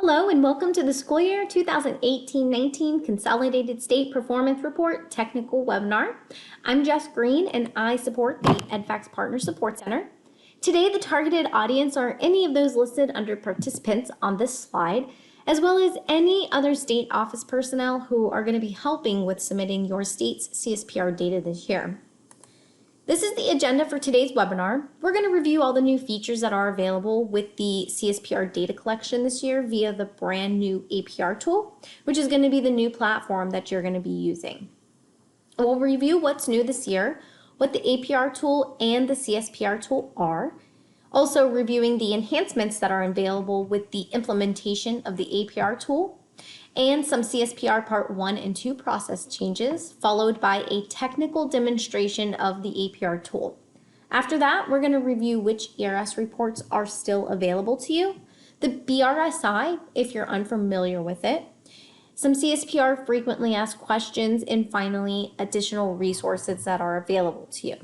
Hello and welcome to the school year 2018-19 Consolidated State Performance Report Technical Webinar. I'm Jess Green and I support the EdFacts Partner Support Center. Today the targeted audience are any of those listed under participants on this slide, as well as any other state office personnel who are going to be helping with submitting your state's CSPR data this year. This is the agenda for today's webinar. We're going to review all the new features that are available with the CSPR data collection this year via the brand new APR tool, which is going to be the new platform that you're going to be using. We'll review what's new this year, what the APR tool and the CSPR tool are, also reviewing the enhancements that are available with the implementation of the APR tool, and some CSPR Part 1 and 2 process changes, followed by a technical demonstration of the APR tool. After that, we're going to review which ERS reports are still available to you, the BRSI, if you're unfamiliar with it, some CSPR frequently asked questions, and finally, additional resources that are available to you.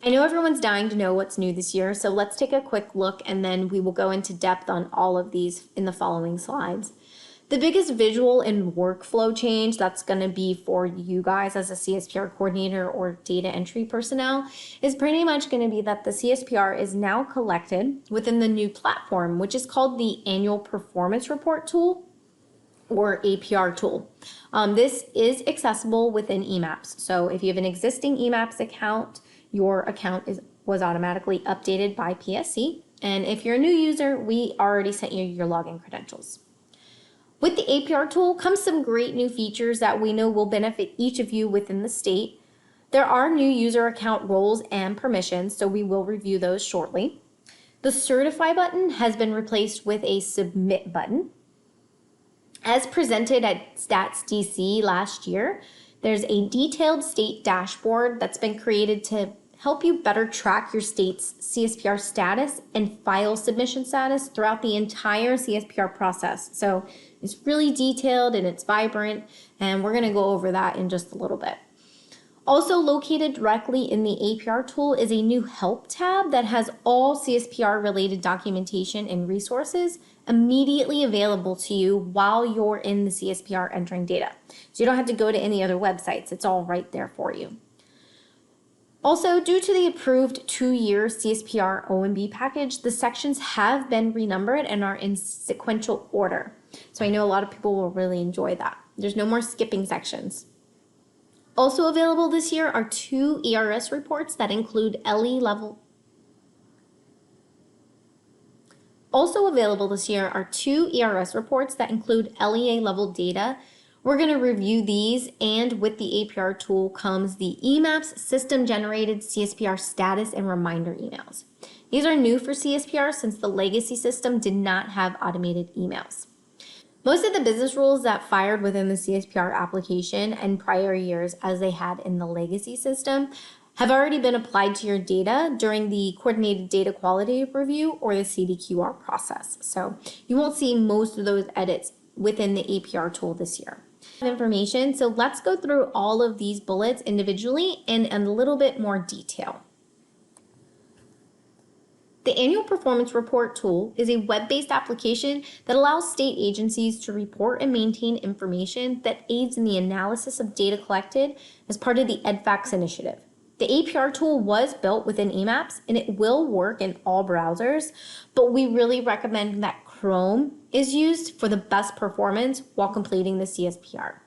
I know everyone's dying to know what's new this year, so let's take a quick look and then we will go into depth on all of these in the following slides. The biggest visual and workflow change that's going to be for you guys as a CSPR coordinator or data entry personnel is pretty much going to be that the CSPR is now collected within the new platform, which is called the Annual Performance Report tool, or APR tool. This is accessible within eMAPS. So if you have an existing eMAPS account, your account was automatically updated by PSC. And if you're a new user, we already sent you your login credentials. With the APR tool comes some great new features that we know will benefit each of you within the state. There are new user account roles and permissions, so we will review those shortly. The Certify button has been replaced with a Submit button. As presented at Stats DC last year, there's a detailed state dashboard that's been created to help you better track your state's CSPR status and file submission status throughout the entire CSPR process. So it's really detailed and it's vibrant, and we're going to go over that in just a little bit. Also located directly in the APR tool is a new Help tab that has all CSPR related documentation and resources immediately available to you while you're in the CSPR entering data. So you don't have to go to any other websites. It's all right there for you. Also, due to the approved 2-year CSPR OMB package, the sections have been renumbered and are in sequential order. So I know a lot of people will really enjoy that. There's no more skipping sections. Also available this year are 2 ERS reports that include LE level. Also available this year are 2 ERS reports that include LEA level data. We're going to review these, and with the APR tool comes the eMAPS system generated CSPR status and reminder emails. These are new for CSPR since the legacy system did not have automated emails. Most of the business rules that fired within the CSPR application in prior years, as they had in the legacy system, have already been applied to your data during the Coordinated Data Quality Review or the CDQR process. So you won't see most of those edits within the APR tool this year. Information, so let's go through all of these bullets individually in a little bit more detail. The Annual Performance Report tool is a web-based application that allows state agencies to report and maintain information that aids in the analysis of data collected as part of the EdFacts initiative. The APR tool was built within eMAPS and it will work in all browsers, but we really recommend that Chrome is used for the best performance while completing the CSPR.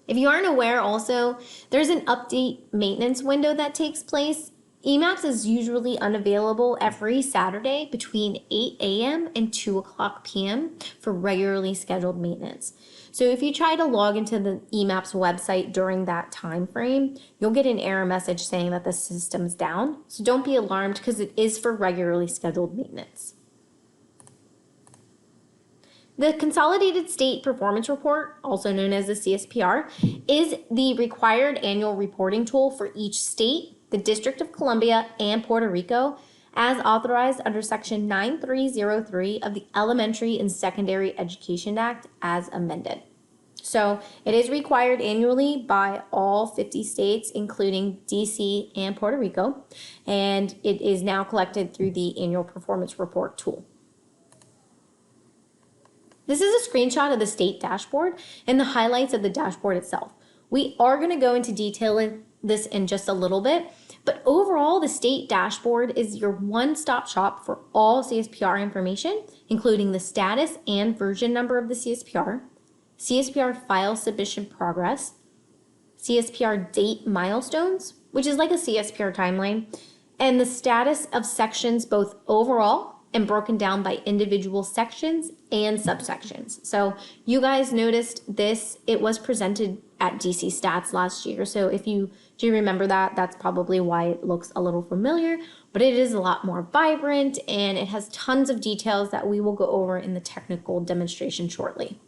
If you aren't aware also, there's an update maintenance window that takes place. eMAPS is usually unavailable every Saturday between 8 a.m. and 2 o'clock p.m. for regularly scheduled maintenance. So if you try to log into the eMAPS website during that time frame, you'll get an error message saying that the system's down. So don't be alarmed because it is for regularly scheduled maintenance. The Consolidated State Performance Report, also known as the CSPR, is the required annual reporting tool for each state, the District of Columbia, and Puerto Rico, as authorized under Section 9303 of the Elementary and Secondary Education Act as amended. So it is required annually by all 50 states, including DC and Puerto Rico, and it is now collected through the Annual Performance Report tool. This is a screenshot of the state dashboard and the highlights of the dashboard itself. We are going to go into detail in this in just a little bit, but overall, the state dashboard is your one-stop shop for all CSPR information, including the status and version number of the CSPR, CSPR file submission progress, CSPR date milestones, which is like a CSPR timeline, and the status of sections both overall and broken down by individual sections and subsections. So you guys noticed this, it was presented at DC Stats last year. So if you do remember that, that's probably why it looks a little familiar, but it is a lot more vibrant and it has tons of details that we will go over in the technical demonstration shortly.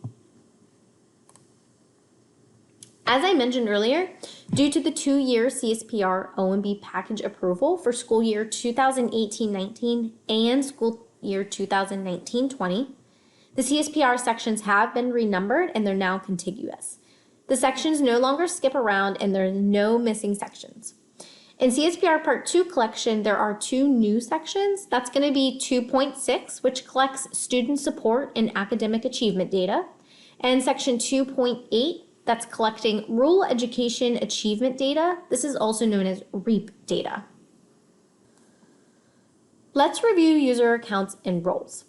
As I mentioned earlier, due to the 2-year CSPR OMB package approval for school year 2018-19 and school year 2019-20, the CSPR sections have been renumbered and they're now contiguous. The sections no longer skip around and there's no missing sections. In CSPR Part 2 collection, there are 2 new sections. That's going to be 2.6, which collects student support and academic achievement data, and Section 2.8, that's collecting rural education achievement data. This is also known as REAP data. Let's review user accounts and roles.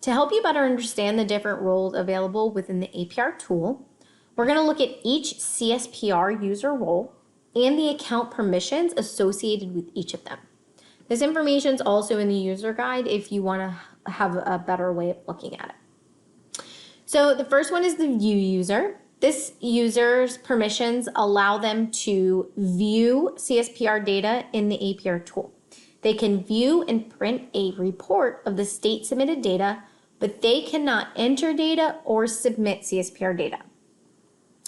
To help you better understand the different roles available within the APR tool, we're going to look at each CSPR user role and the account permissions associated with each of them. This information is also in the user guide if you want to have a better way of looking at it. So the first one is the view user. This user's permissions allow them to view CSPR data in the APR tool. They can view and print a report of the state submitted data, but they cannot enter data or submit CSPR data.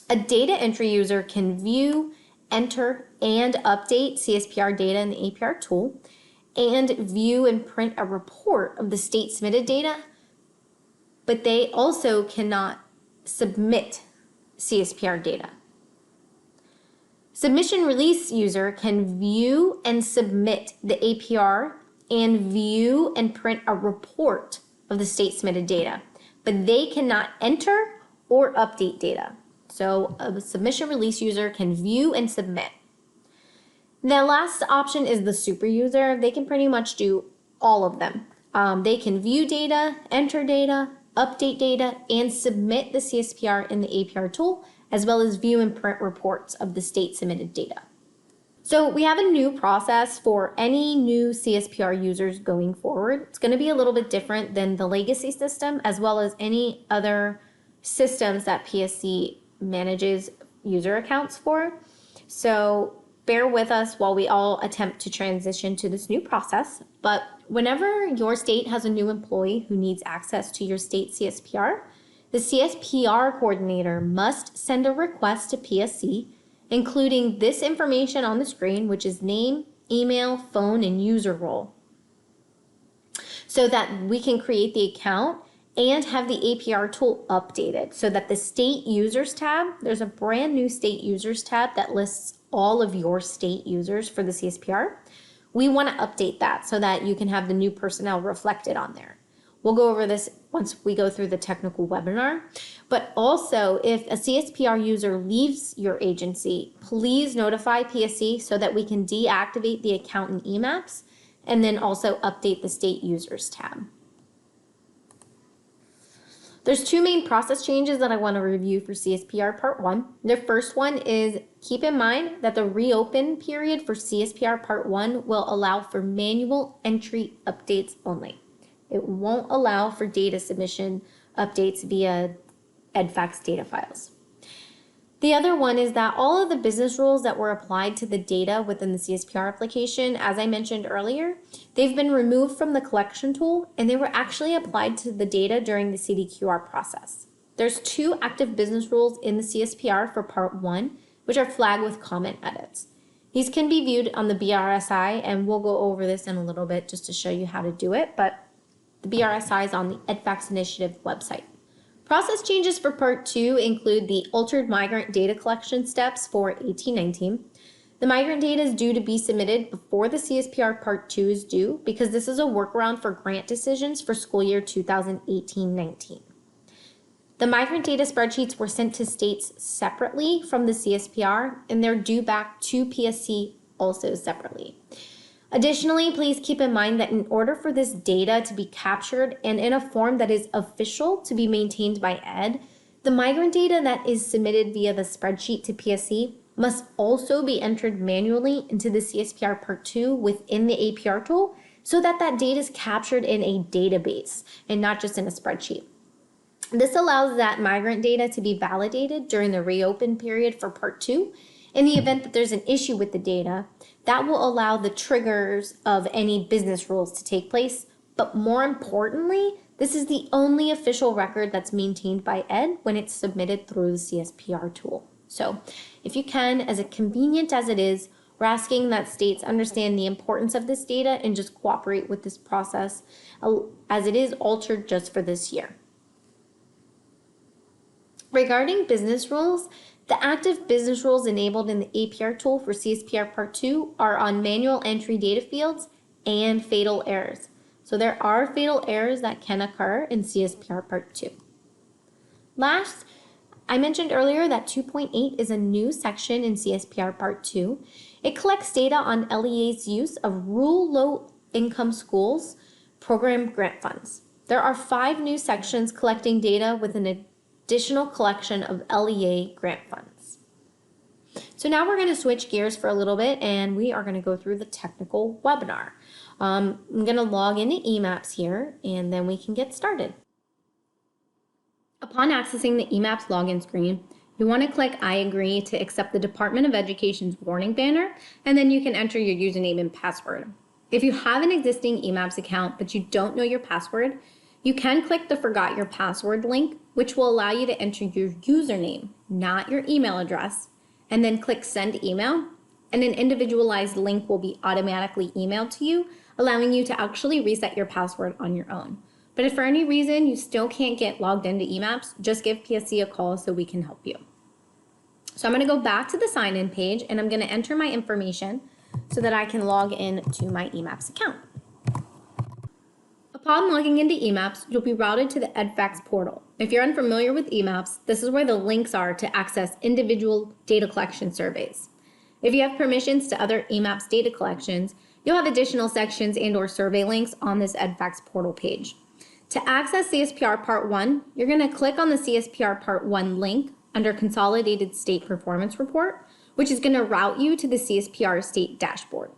A data entry user can view, enter, and update CSPR data in the APR tool, and view and print a report of the state submitted data, but they also cannot submit CSPR data. Submission release user can view and submit the APR and view and print a report of the state submitted data, but they cannot enter or update data. So a submission release user can view and submit. The last option is the super user. They can pretty much do all of them. They can view data, enter data, update data, and submit the CSPR in the APR tool, as well as view and print reports of the state submitted data. So we have a new process for any new CSPR users going forward. It's going to be a little bit different than the legacy system, as well as any other systems that PSC manages user accounts for. So bear with us while we all attempt to transition to this new process. But whenever your state has a new employee who needs access to your state CSPR, the CSPR coordinator must send a request to PSC, including this information on the screen, which is name, email, phone, and user role, so that we can create the account and have the APR tool updated so that the state users tab, there's a brand new state users tab that lists all of your state users for the CSPR. We want to update that so that you can have the new personnel reflected on there. We'll go over this once we go through the technical webinar. But also, if a CSPR user leaves your agency, please notify PSC so that we can deactivate the account in EMAPS and then also update the state users tab. There's 2 main process changes that I want to review for CSPR Part 1. The first one is keep in mind that the reopen period for CSPR Part 1 will allow for manual entry updates only. It won't allow for data submission updates via EDFACS data files. The other one is that all of the business rules that were applied to the data within the CSPR application, as I mentioned earlier, they've been removed from the collection tool and they were actually applied to the data during the CDQR process. There's 2 active business rules in the CSPR for Part 1, which are flagged with comment edits. These can be viewed on the BRSI, and we'll go over this in a little bit just to show you how to do it, but the BRSI is on the EDFACS Initiative website. Process changes for Part 2 include the altered migrant data collection steps for 1819. The migrant data is due to be submitted before the CSPR Part 2 is due because this is a workaround for grant decisions for school year 2018-19. The migrant data spreadsheets were sent to states separately from the CSPR, and they're due back to PSC also separately. Additionally, please keep in mind that in order for this data to be captured and in a form that is official to be maintained by ED, the migrant data that is submitted via the spreadsheet to PSC must also be entered manually into the CSPR Part 2 within the APR tool so that that data is captured in a database and not just in a spreadsheet. This allows that migrant data to be validated during the reopen period for Part 2. In the event that there's an issue with the data, that will allow the triggers of any business rules to take place. But more importantly, this is the only official record that's maintained by ED when it's submitted through the CSPR tool. So if you can, as convenient as it is, we're asking that states understand the importance of this data and just cooperate with this process as it is altered just for this year. Regarding business rules, the active business rules enabled in the APR tool for CSPR Part 2 are on manual entry data fields and fatal errors. So there are fatal errors that can occur in CSPR Part 2. Last, I mentioned earlier that 2.8 is a new section in CSPR Part 2. It collects data on LEA's use of rural low-income schools program grant funds. There are 5 new sections collecting data with an additional collection of LEA grant funds. So now we're going to switch gears for a little bit and we are going to go through the technical webinar. I'm going to log into eMaps here and then we can get started. Upon accessing the eMaps login screen, you want to click I agree to accept the Department of Education's warning banner, and then you can enter your username and password. If you have an existing eMaps account but you don't know your password, you can click the Forgot Your Password link, which will allow you to enter your username, not your email address, and then click Send Email, and an individualized link will be automatically emailed to you, allowing you to actually reset your password on your own. But if for any reason you still can't get logged into eMaps, just give PSC a call so we can help you. So I'm going to go back to the sign-in page, and I'm going to enter my information so that I can log in to my eMaps account. Upon logging into eMaps, you'll be routed to the EdFacts portal. If you're unfamiliar with eMaps, this is where the links are to access individual data collection surveys. If you have permissions to other eMaps data collections, you'll have additional sections and/or survey links on this EdFacts portal page. To access CSPR Part 1, you're going to click on the CSPR Part 1 link under Consolidated State Performance Report, which is going to route you to the CSPR State Dashboard.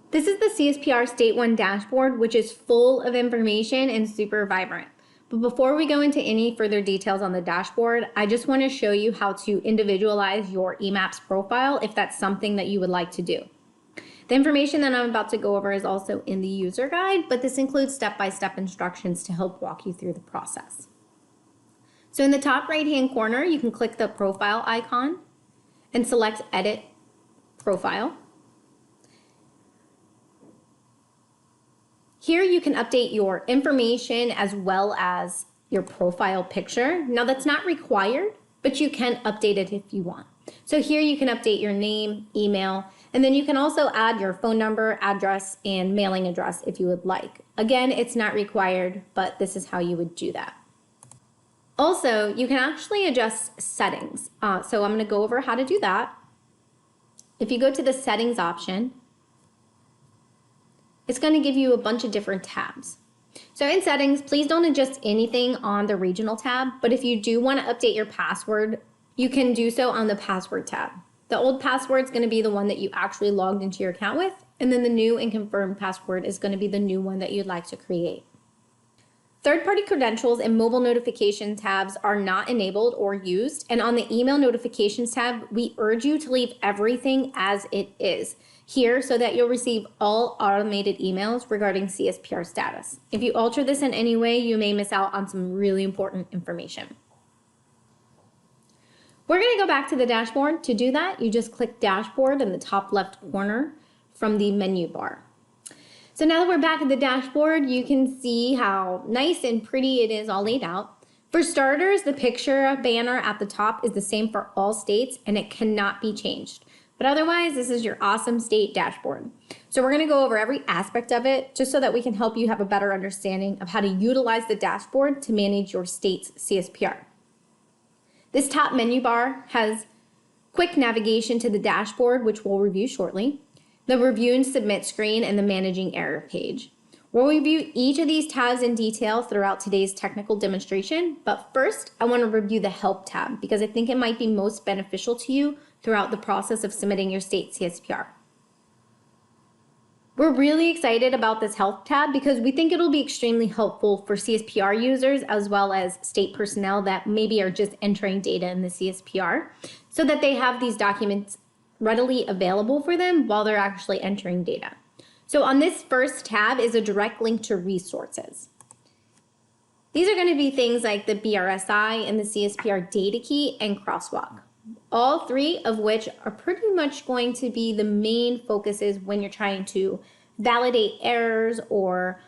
This is the CSPR State 1 dashboard, which is full of information and super vibrant. But before we go into any further details on the dashboard, I just want to show you how to individualize your eMaps profile if that's something that you would like to do. The information that I'm about to go over is also in the user guide, but this includes step-by-step instructions to help walk you through the process. So in the top right-hand corner, you can click the profile icon and select Edit Profile. Here you can update your information as well as your profile picture. Now that's not required, but you can update it if you want. So here you can update your name, email, and then you can also add your phone number, address, and mailing address if you would like. Again, it's not required, but this is how you would do that. Also, you can actually adjust settings. So I'm going to go over how to do that. If you go to the settings option, it's going to give you a bunch of different tabs. So in settings, please don't adjust anything on the regional tab, but if you do want to update your password, you can do so on the password tab. The old password is going to be the one that you actually logged into your account with, and then the new and confirmed password is going to be the new one that you'd like to create. Third-party credentials and mobile notification tabs are not enabled or used, and on the email notifications tab, we urge you to leave everything as it is here so that you'll receive all automated emails regarding CSPR status. If you alter this in any way, you may miss out on some really important information. We're going to go back to the dashboard. To do that, you just click Dashboard in the top left corner from the menu bar. So now that we're back at the dashboard, you can see how nice and pretty it is all laid out. For starters, the picture banner at the top is the same for all states and it cannot be changed. But otherwise, this is your awesome state dashboard. So we're going to go over every aspect of it just so that we can help you have a better understanding of how to utilize the dashboard to manage your state's CSPR. This top menu bar has quick navigation to the dashboard, which we'll review shortly, the review and submit screen, and the managing error page. We'll review each of these tabs in detail throughout today's technical demonstration, but first I want to review the Help tab because I think it might be most beneficial to you throughout the process of submitting your state CSPR. We're really excited about this Help tab because we think it'll be extremely helpful for CSPR users as well as state personnel that maybe are just entering data in the CSPR so that they have these documents readily available for them while they're actually entering data. So on this first tab is a direct link to resources. These are going to be things like the BRSI and the CSPR data key and crosswalk. All three of which are pretty much going to be the main focuses when you're trying to validate errors or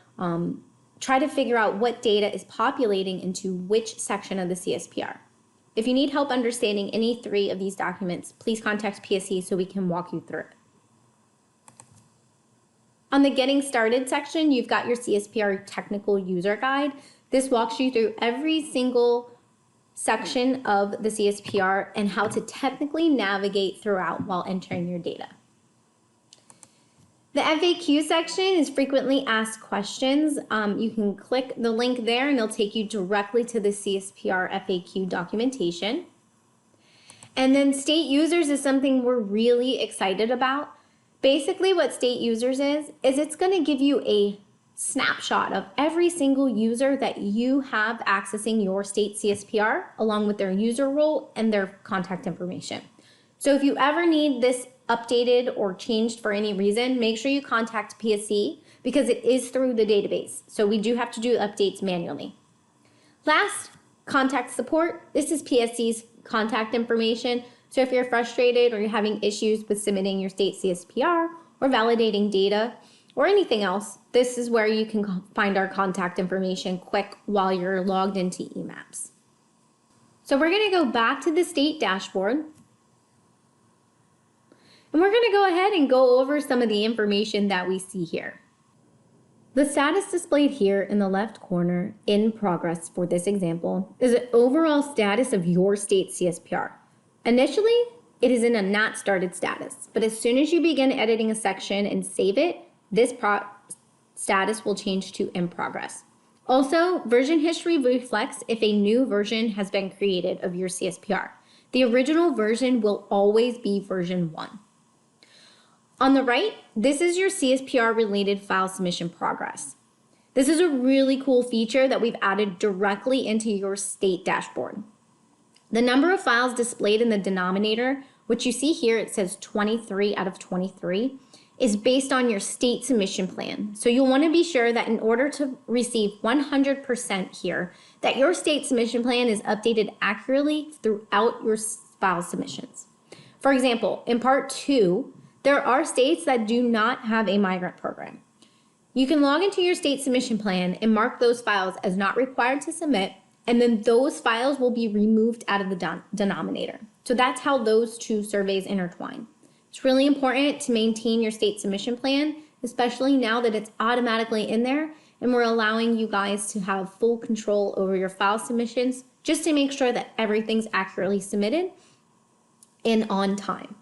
try to figure out what data is populating into which section of the CSPR. If you need help understanding any three of these documents, please contact PSE so we can walk you through it. On the Getting Started section, you've got your CSPR Technical User Guide. This walks you through every single section of the CSPR and how to technically navigate throughout while entering your data. The FAQ section is frequently asked questions. You can click the link there and it'll take you directly to the CSPR FAQ documentation. And then state users is something we're really excited about. Basically what state users is it's going to give you a snapshot of every single user that you have accessing your state CSPR along with their user role and their contact information. So if you ever need this updated or changed for any reason, make sure you contact PSE because it is through the database. So we do have to do updates manually. Last, contact support. This is PSE's contact information. So if you're frustrated or you're having issues with submitting your state CSPR or validating data or anything else, this is where you can find our contact information quick while you're logged into eMaps. So we're going to go back to the state dashboard. And we're going to go ahead and go over some of the information that we see here. The status displayed here in the left corner in progress for this example is an overall status of your state CSPR. Initially, it is in a not started status, but as soon as you begin editing a section and save it, this status will change to in progress. Also, version history reflects if a new version has been created of your CSPR. The original version will always be version 1. On the right, this is your CSPR related file submission progress. This is a really cool feature that we've added directly into your state dashboard. The number of files displayed in the denominator, which you see here, it says 23 out of 23, is based on your state submission plan. So you'll want to be sure that in order to receive 100% here, that your state submission plan is updated accurately throughout your file submissions. For example, in part 2, there are states that do not have a migrant program. You can log into your state submission plan and mark those files as not required to submit, and then those files will be removed out of the denominator. So that's how those two surveys intertwine. It's really important to maintain your state submission plan, especially now that it's automatically in there and we're allowing you guys to have full control over your file submissions just to make sure that everything's accurately submitted and on time.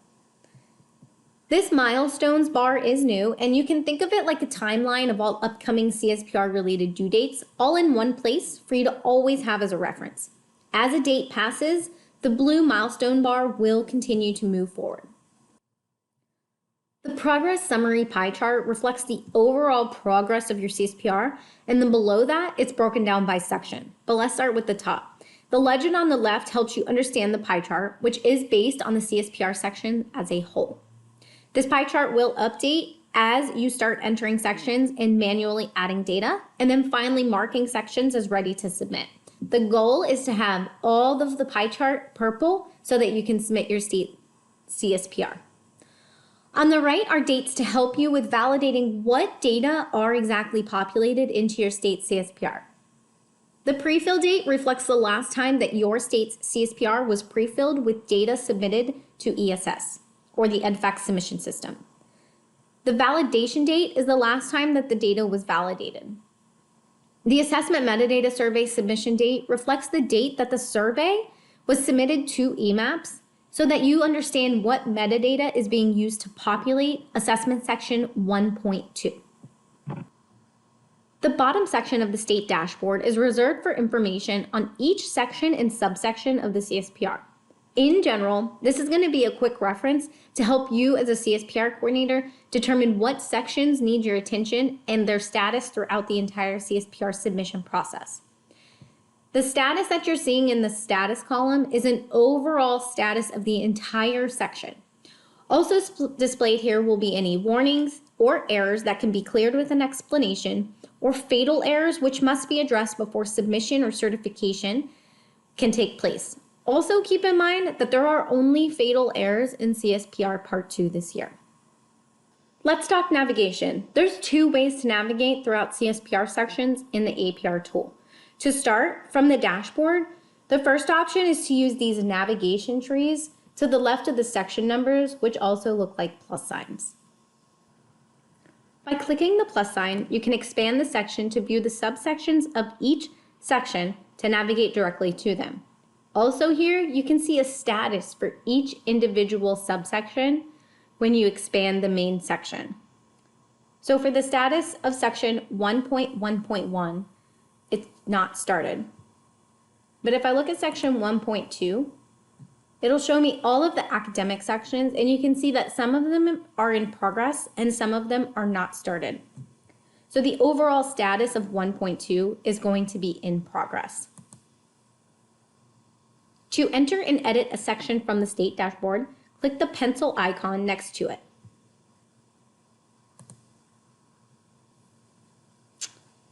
This milestones bar is new, and you can think of it like a timeline of all upcoming CSPR related due dates all in one place for you to always have as a reference. As a date passes, the blue milestone bar will continue to move forward. The progress summary pie chart reflects the overall progress of your CSPR, and then below that, it's broken down by section. But let's start with the top. The legend on the left helps you understand the pie chart, which is based on the CSPR section as a whole. This pie chart will update as you start entering sections and manually adding data, and then finally marking sections as ready to submit. The goal is to have all of the pie chart purple so that you can submit your state CSPR. On the right are dates to help you with validating what data are exactly populated into your state's CSPR. The pre-fill date reflects the last time that your state's CSPR was pre-filled with data submitted to ESS, or the EdFact submission system. The validation date is the last time that the data was validated. The assessment metadata survey submission date reflects the date that the survey was submitted to EMAPS so that you understand what metadata is being used to populate assessment section 1.2. The bottom section of the state dashboard is reserved for information on each section and subsection of the CSPR. In general, this is going to be a quick reference to help you as a CSPR coordinator determine what sections need your attention and their status throughout the entire CSPR submission process. The status that you're seeing in the status column is an overall status of the entire section. Also displayed here will be any warnings or errors that can be cleared with an explanation, or fatal errors which must be addressed before submission or certification can take place. Also keep in mind that there are only fatal errors in CSPR Part 2 this year. Let's talk navigation. There's two ways to navigate throughout CSPR sections in the APR tool. To start, from the dashboard, the first option is to use these navigation trees to the left of the section numbers, which also look like plus signs. By clicking the plus sign, you can expand the section to view the subsections of each section to navigate directly to them. Also here, you can see a status for each individual subsection when you expand the main section. So for the status of section 1.1.1, it's not started. But if I look at section 1.2, it'll show me all of the academic sections, and you can see that some of them are in progress and some of them are not started. So the overall status of 1.2 is going to be in progress. To enter and edit a section from the state dashboard, click the pencil icon next to it.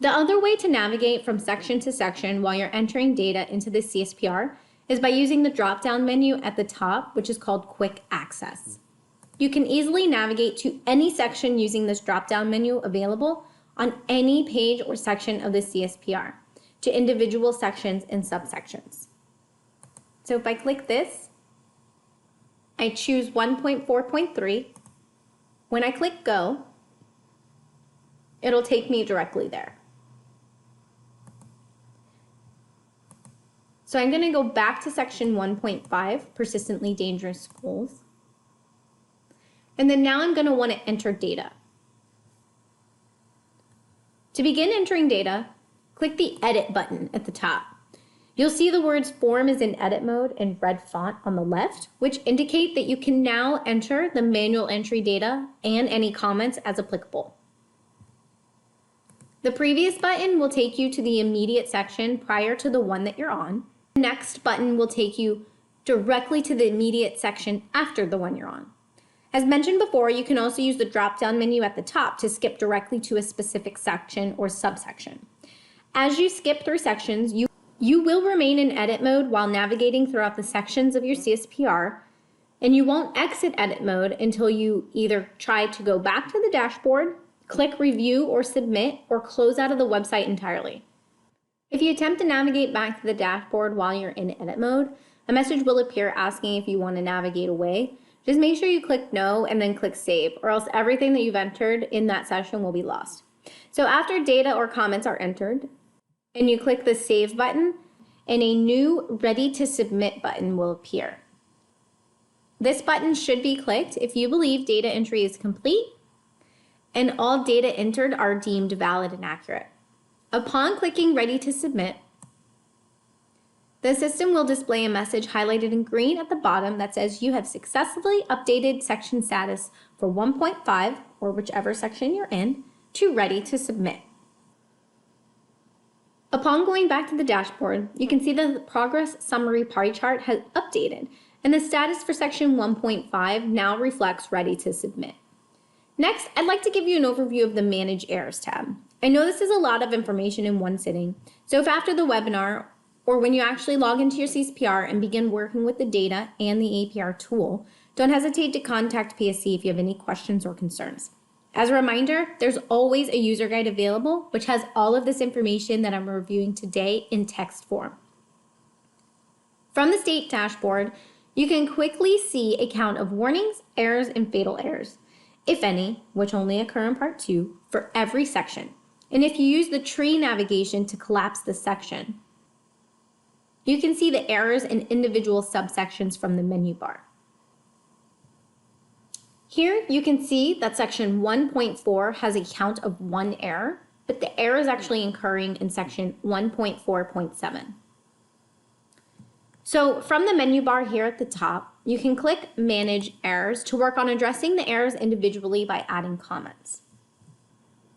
The other way to navigate from section to section while you're entering data into the CSPR is by using the drop-down menu at the top, which is called Quick Access. You can easily navigate to any section using this drop-down menu available on any page or section of the CSPR to individual sections and subsections. So if I click this, I choose 1.4.3. When I click Go, it'll take me directly there. So I'm going to go back to section 1.5, persistently dangerous schools. And then now I'm going to want to enter data. To begin entering data, click the Edit button at the top. You'll see the words Form is in edit mode in red font on the left, which indicate that you can now enter the manual entry data and any comments as applicable. The previous button will take you to the immediate section prior to the one that you're on. The next button will take you directly to the immediate section after the one you're on. As mentioned before, you can also use the drop-down menu at the top to skip directly to a specific section or subsection. As you skip through sections, you will remain in edit mode while navigating throughout the sections of your CSPR, and you won't exit edit mode until you either try to go back to the dashboard, click Review or Submit, or close out of the website entirely. If you attempt to navigate back to the dashboard while you're in edit mode, a message will appear asking if you want to navigate away. Just make sure you click No and then click Save, or else everything that you've entered in that session will be lost. So after data or comments are entered, and you click the Save button, and a new Ready to Submit button will appear. This button should be clicked if you believe data entry is complete and all data entered are deemed valid and accurate. Upon clicking Ready to Submit, the system will display a message highlighted in green at the bottom that says you have successfully updated section status for 1.5, or whichever section you're in, to Ready to Submit. Upon going back to the dashboard, you can see that the progress summary pie chart has updated, and the status for section 1.5 now reflects Ready to Submit. Next, I'd like to give you an overview of the Manage Errors tab. I know this is a lot of information in one sitting, so if after the webinar, or when you actually log into your CSPR and begin working with the data and the APR tool, Don't hesitate to contact PSC if you have any questions or concerns. As a reminder, there's always a user guide available, which has all of this information that I'm reviewing today in text form. From the state dashboard, you can quickly see a count of warnings, errors, and fatal errors, if any, which only occur in Part 2, for every section. And if you use the tree navigation to collapse the section, you can see the errors in individual subsections from the menu bar. Here you can see that section 1.4 has a count of 1 error, but the error is actually occurring in section 1.4.7. So from the menu bar here at the top, you can click Manage Errors to work on addressing the errors individually by adding comments.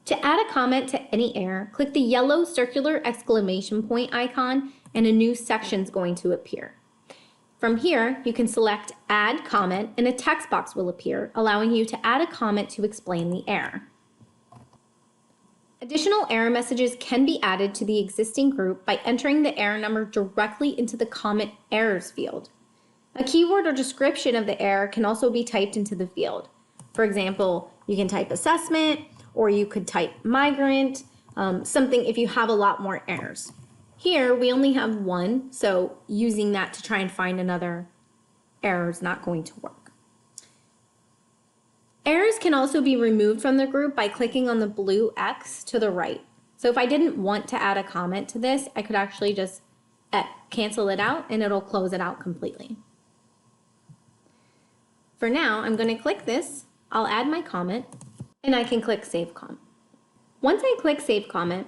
To add a comment to any error, click the yellow circular exclamation point icon and a new section is going to appear. From here, you can select Add Comment and a text box will appear, allowing you to add a comment to explain the error. Additional error messages can be added to the existing group by entering the error number directly into the Comment Errors field. A keyword or description of the error can also be typed into the field. For example, you can type assessment, or you could type migrant, something if you have a lot more errors. Here, we only have 1, so using that to try and find another error is not going to work. Errors can also be removed from the group by clicking on the blue X to the right. So if I didn't want to add a comment to this, I could actually just cancel it out and it'll close it out completely. For now, I'm going to click this, I'll add my comment, and I can click Save Comment. Once I click Save Comment,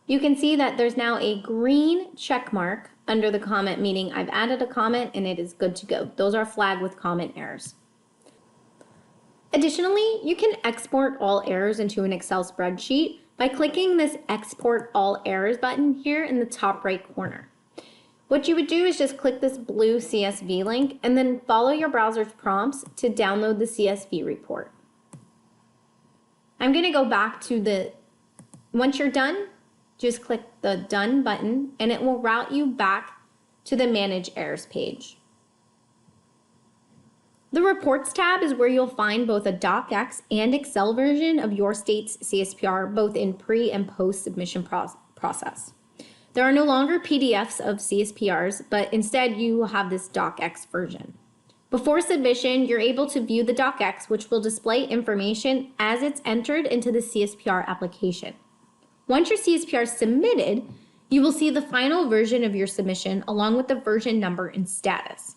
you can see that there's now a green check mark under the comment, meaning I've added a comment and it is good to go. Those are flagged with comment errors. Additionally, you can export all errors into an Excel spreadsheet by clicking this Export All Errors button here in the top right corner. What you would do is just click this blue CSV link and then follow your browser's prompts to download the CSV report. I'm going to go back to once you're done, just click the Done button and it will route you back to the Manage Errors page. The Reports tab is where you'll find both a DocX and Excel version of your state's CSPR, both in pre- and post-submission process. There are no longer PDFs of CSPRs, but instead you will have this DocX version. Before submission, you're able to view the DocX, which will display information as it's entered into the CSPR application. Once your CSPR is submitted, you will see the final version of your submission along with the version number and status.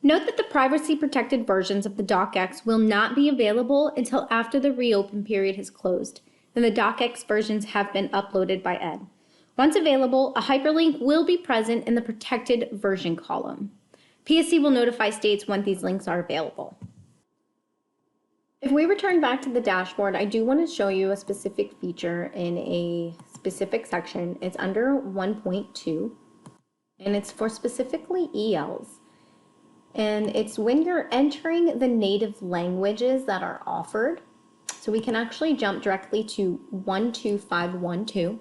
Note that the privacy-protected versions of the DocX will not be available until after the reopen period has closed, and the DocX versions have been uploaded by Ed. Once available, a hyperlink will be present in the protected version column. PSC will notify states when these links are available. If we return back to the dashboard, I do want to show you a specific feature in a specific section. It's under 1.2, and it's for specifically ELs. And it's when you're entering the native languages that are offered. So we can actually jump directly to 12512.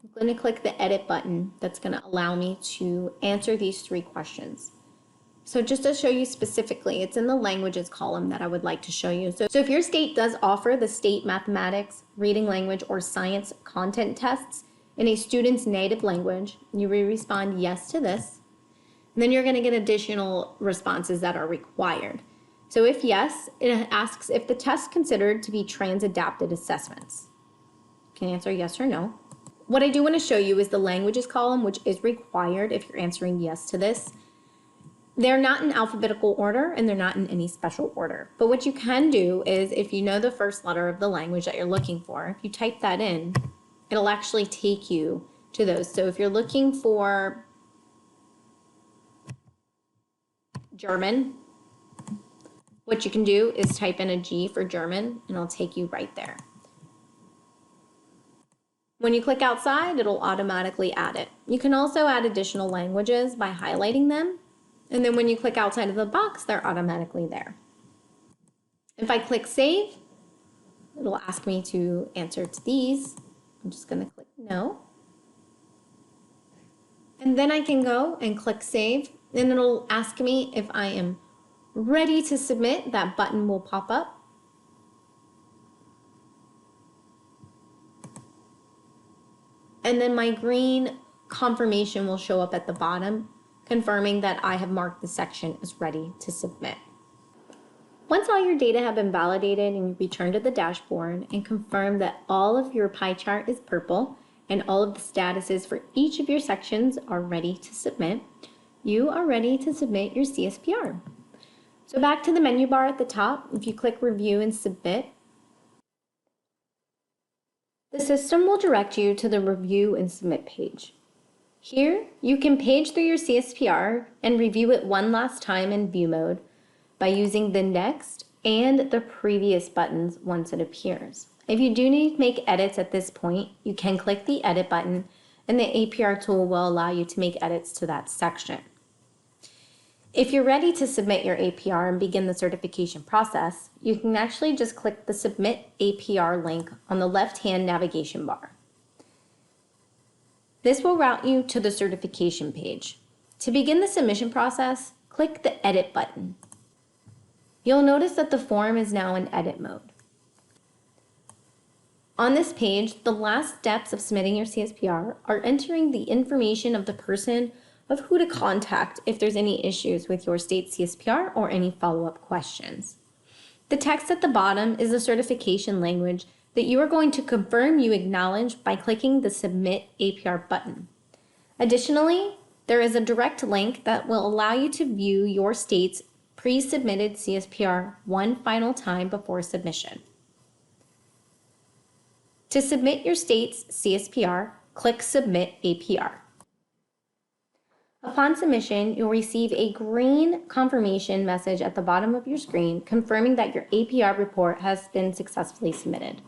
I'm going to click the Edit button that's going to allow me to answer these 3 questions. So just to show you specifically, it's in the languages column that I would like to show you. So if your state does offer the state mathematics, reading language, or science content tests in a student's native language, you will respond yes to this. And then you're going to get additional responses that are required. So if yes, it asks if the test considered to be trans-adapted assessments. You can answer yes or no. What I do want to show you is the languages column, which is required if you're answering yes to this. They're not in alphabetical order and they're not in any special order. But what you can do is if you know the first letter of the language that you're looking for, if you type that in, it'll actually take you to those. So if you're looking for German, what you can do is type in a G for German and it'll take you right there. When you click outside, it'll automatically add it. You can also add additional languages by highlighting them. And then when you click outside of the box, they're automatically there. If I click Save, it'll ask me to answer to these. I'm just going to click No. And then I can go and click Save and it'll ask me if I am ready to submit. That button will pop up. And then my green confirmation will show up at the bottom, confirming that I have marked the section as ready to submit. Once all your data have been validated and you return to the dashboard and confirm that all of your pie chart is purple and all of the statuses for each of your sections are ready to submit, you are ready to submit your CSPR. So back to the menu bar at the top, if you click Review and Submit, the system will direct you to the Review and Submit page. Here, you can page through your CSPR and review it one last time in view mode by using the Next and the Previous buttons once it appears. If you do need to make edits at this point, you can click the Edit button and the APR tool will allow you to make edits to that section. If you're ready to submit your APR and begin the certification process, you can actually just click the Submit APR link on the left-hand navigation bar. This will route you to the certification page. To begin the submission process, click the Edit button. You'll notice that the form is now in edit mode. On this page, the last steps of submitting your CSPR are entering the information of the person of who to contact if there's any issues with your state CSPR or any follow-up questions. The text at the bottom is the certification language that you are going to confirm you acknowledge by clicking the Submit APR button. Additionally, there is a direct link that will allow you to view your state's pre-submitted CSPR one final time before submission. To submit your state's CSPR, click Submit APR. Upon submission, you'll receive a green confirmation message at the bottom of your screen confirming that your APR report has been successfully submitted.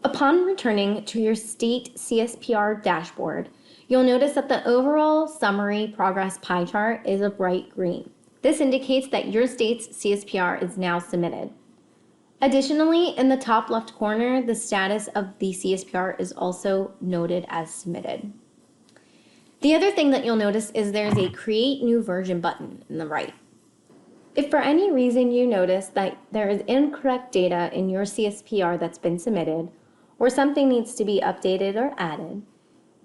Upon returning to your state CSPR dashboard, you'll notice that the overall summary progress pie chart is a bright green. This indicates that your state's CSPR is now submitted. Additionally, in the top left corner, the status of the CSPR is also noted as submitted. The other thing that you'll notice is there's a Create New Version button in the right. If for any reason you notice that there is incorrect data in your CSPR that's been submitted, or something needs to be updated or added,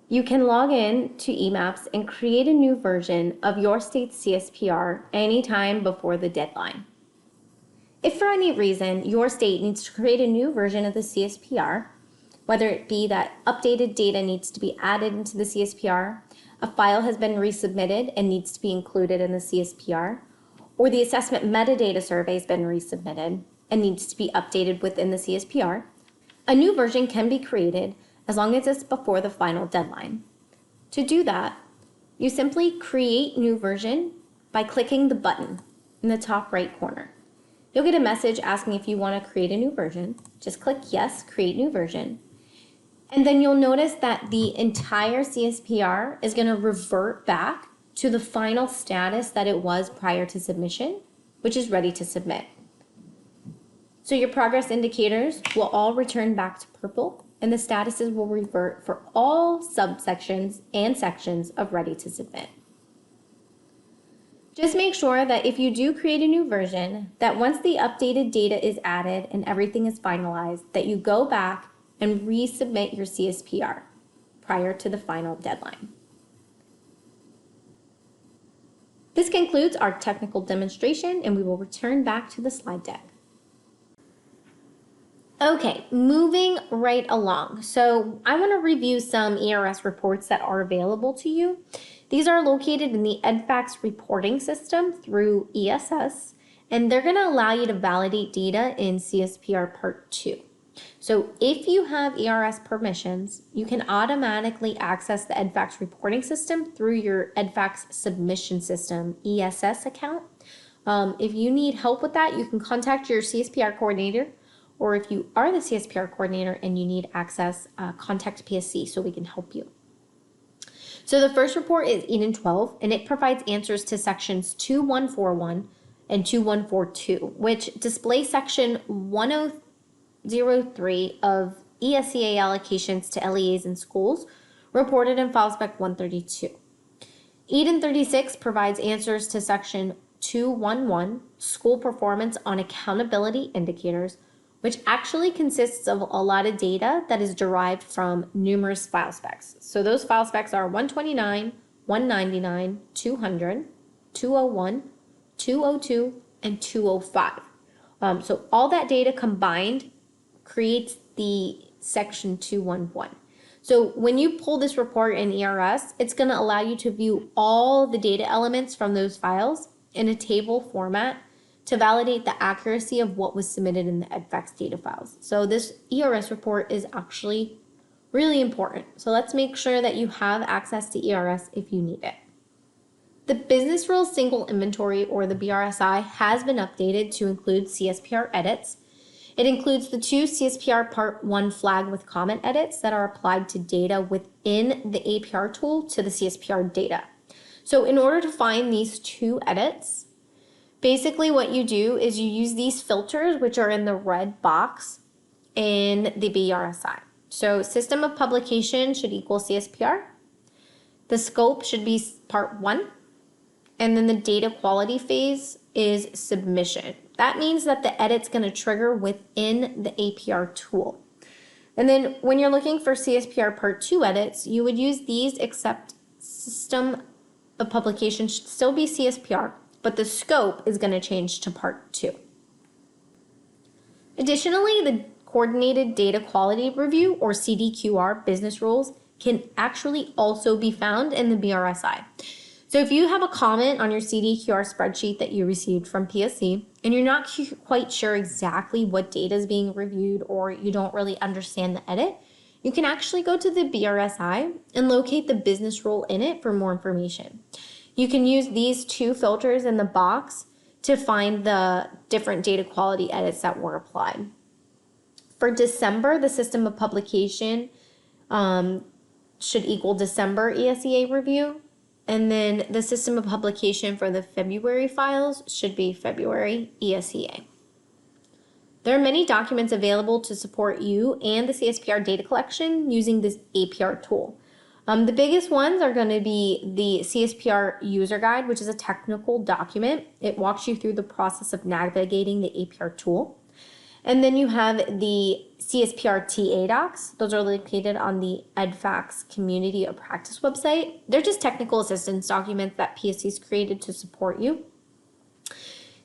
you can log in to eMaps and create a new version of your state's CSPR anytime before the deadline. If for any reason your state needs to create a new version of the CSPR, whether it be that updated data needs to be added into the CSPR, a file has been resubmitted and needs to be included in the CSPR, or the assessment metadata survey has been resubmitted and needs to be updated within the CSPR, a new version can be created as long as it's before the final deadline. To do that, you simply create new version by clicking the button in the top right corner. You'll get a message asking if you want to create a new version. Just click yes, create new version. And then you'll notice that the entire CSPR is going to revert back to the final status that it was prior to submission, which is ready to submit. So your progress indicators will all return back to purple, and the statuses will revert for all subsections and sections of ready to submit. Just make sure that if you do create a new version, that once the updated data is added and everything is finalized, that you go back and resubmit your CSPR prior to the final deadline. This concludes our technical demonstration, and we will return back to the slide deck. Okay, moving right along. So I want to review some ERS reports that are available to you. These are located in the EDFACS reporting system through ESS, and they're going to allow you to validate data in CSPR Part 2. So if you have ERS permissions, you can automatically access the EDFACS reporting system through your EDFACS submission system ESS account. If you need help with that, you can contact your CSPR coordinator, or if you are the CSPR coordinator and you need access, contact PSC so we can help you. So the first report is 8 and 12, and it provides answers to sections 2141 and 2142, which display section 1003 of ESEA allocations to LEAs in schools reported in File Spec 132. Eden 36 provides answers to Section 211, School Performance on Accountability Indicators, which actually consists of a lot of data that is derived from numerous file specs. So those file specs are 129, 199, 200, 201, 202, and 205. So all that data combined creates the Section 211. So when you pull this report in ERS, it's going to allow you to view all the data elements from those files in a table format to validate the accuracy of what was submitted in the EDFACS data files. So this ERS report is actually really important. So let's make sure that you have access to ERS if you need it. The Business Rules Single Inventory, or the BRSI, has been updated to include CSPR edits. It includes the 2 CSPR Part 1 flag with comment edits that are applied to data within the APR tool to the CSPR data. So in order to find these 2 edits, basically what you do is you use these filters, which are in the red box in the BRSI. So system of publication should equal CSPR. The scope should be Part 1. And then the data quality phase is submission. That means that the edit's going to trigger within the APR tool. And then when you're looking for CSPR Part 2 edits, you would use these, except system of publication should still be CSPR, but the scope is going to change to Part 2. Additionally, the Coordinated Data Quality Review, or CDQR business rules, can actually also be found in the BRSI. So if you have a comment on your CDQR spreadsheet that you received from PSC and you're not quite sure exactly what data is being reviewed, or you don't really understand the edit, you can actually go to the BRSI and locate the business rule in it for more information. You can use these 2 filters in the box to find the different data quality edits that were applied. For December, the system of publication should equal December ESEA review. And then the system of publication for the February files should be February ESEA. There are many documents available to support you and the CSPR data collection using this APR tool. The biggest ones are going to be the CSPR user guide, which is a technical document. It walks you through the process of navigating the APR tool. And then you have the CSPR TA docs. Those are located on the EDFACS Community of Practice website. They're just technical assistance documents that PSC's created to support you.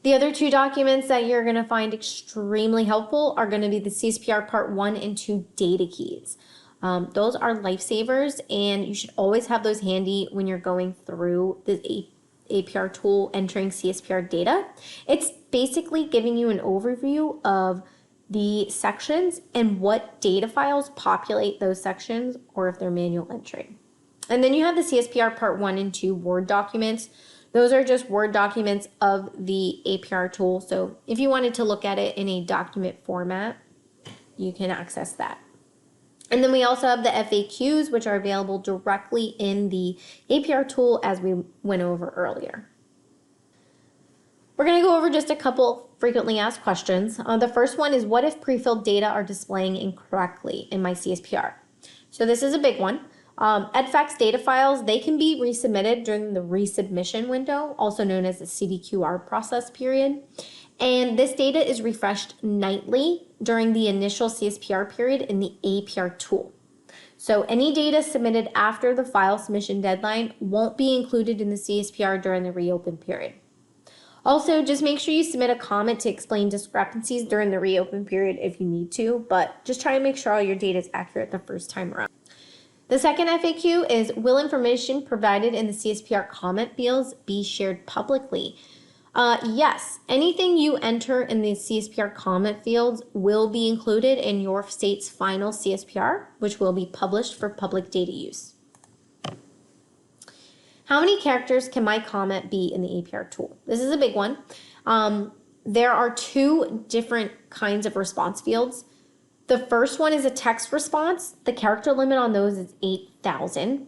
The other 2 documents that you're going to find extremely helpful are going to be the CSPR Part 1 and 2 data keys. Those are lifesavers, and you should always have those handy when you're going through the APR tool entering CSPR data. It's basically giving you an overview of the sections and what data files populate those sections, or if they're manual entry. And then you have the CSPR Part 1 and 2 Word documents. Those are just Word documents of the APR tool. So if you wanted to look at it in a document format, you can access that. And then we also have the FAQs, which are available directly in the APR tool, as we went over earlier. We're going to go over just a couple frequently asked questions. The first one is, what if pre-filled data are displaying incorrectly in my CSPR? So this is a big one. EDFACS data files, they can be resubmitted during the resubmission window, also known as the CDQR process period. And this data is refreshed nightly during the initial CSPR period in the APR tool. So any data submitted after the file submission deadline won't be included in the CSPR during the reopen period. Also, just make sure you submit a comment to explain discrepancies during the reopen period if you need to, but just try to make sure all your data is accurate the first time around. The second FAQ is, will information provided in the CSPR comment fields be shared publicly? Yes, anything you enter in the CSPR comment fields will be included in your state's final CSPR, which will be published for public data use. How many characters can my comment be in the APR tool? This is a big one. There are 2 different kinds of response fields. The first one is a text response. The character limit on those is 8,000.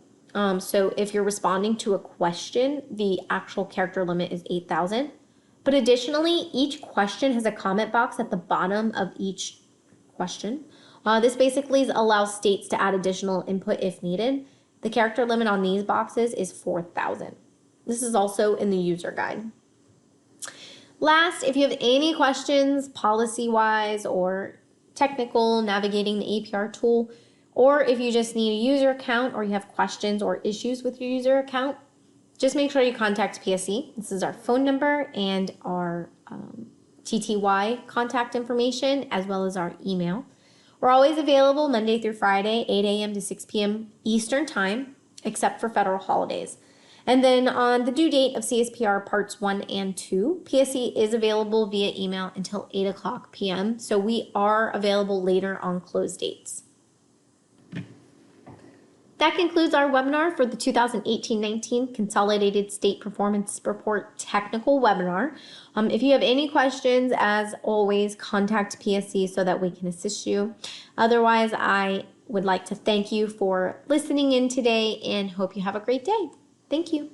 So if you're responding to a question, the actual character limit is 8,000. But additionally, each question has a comment box at the bottom of each question. This basically allows states to add additional input if needed. The character limit on these boxes is 4,000. This is also in the user guide. Last, if you have any questions policy-wise or technical navigating the APR tool, or if you just need a user account or you have questions or issues with your user account, just make sure you contact PSE. This is our phone number and our TTY contact information, as well as our email. We're always available Monday through Friday, 8 a.m. to 6 p.m. Eastern Time, except for federal holidays. And then on the due date of CSPR Parts 1 and 2, PSE is available via email until 8 o'clock p.m. So we are available later on close dates. That concludes our webinar for the 2018-19 Consolidated State Performance Report Technical Webinar. If you have any questions, as always, contact PSE so that we can assist you. Otherwise, I would like to thank you for listening in today and hope you have a great day. Thank you.